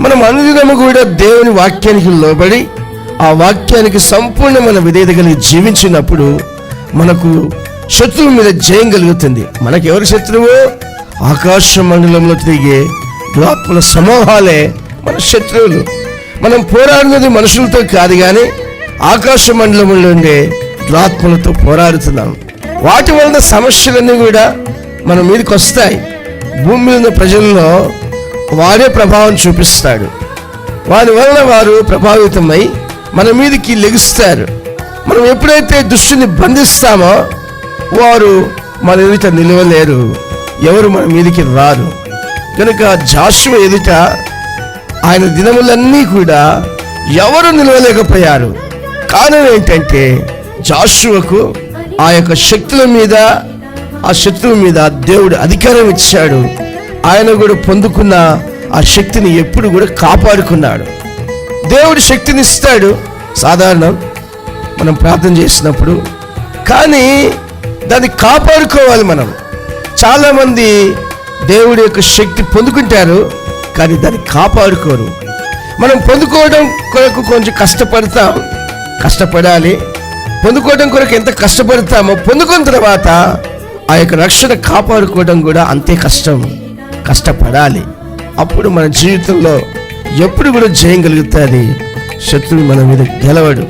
మనం అనుదినము కూడా దేవుని వాక్యానికి లోబడి ఆ వాక్యానికి సంపూర్ణమైన విధేయత కలిగి జీవించినప్పుడు మనకు శత్రువు మీద జయం కలుగుతుంది. మనకు ఎవరి శత్రువు? ఆకాశ మండలంలో తిరిగే దురాత్మల సమూహాలే మన శత్రువులు. మనం పోరాడినది మనుషులతో కాదు, కానీ ఆకాశ మండలంలో ఉండే దురాత్మలతో పోరాడుతున్నాం. వాటి వలన సమస్యలన్నీ కూడా మన మీదకి వస్తాయి. భూమి మీద ఉన్న ప్రజల్లో వాడే ప్రభావం చూపిస్తాడు. వారి వలన వారు ప్రభావితమై మన మీదకి లెగుస్తారు. మనం ఎప్పుడైతే దుష్టుని బంధిస్తామో వారు మన ఎదుట నిలవలేరు, ఎవరు మన మీదకి రారు. కనుక జాషువ ఎదుట ఆయన దినములన్నీ కూడా ఎవరు నిలవలేకపోయారు. కారణం ఏంటంటే జాషువకు ఆ యొక్క శక్తుల మీద, ఆ శత్రువు మీద దేవుడు అధికారం ఇచ్చాడు. ఆయన కూడా పొందుకున్న ఆ శక్తిని ఎప్పుడు కూడా కాపాడుకున్నాడు. దేవుడు శక్తిని ఇస్తాడు సాధారణం మనం ప్రార్థన చేసినప్పుడు, కానీ దాన్ని కాపాడుకోవాలి మనం. చాలామంది దేవుడి యొక్క శక్తి పొందుకుంటారు, కానీ దాన్ని కాపాడుకోరు. మనం పొందుకోవడం కొరకు కొంచెం కష్టపడాలి. పొందుకోవడం కొరకు ఎంత కష్టపడతామో పొందుకున్న తర్వాత ఆ యొక్క రక్షణ కాపాడుకోవడం కూడా అంతే కష్టపడాలి. అప్పుడు మన జీవితంలో ఎప్పుడు కూడా జయం కలుగుతుంది. శత్రువు మన మీద గెలవడు.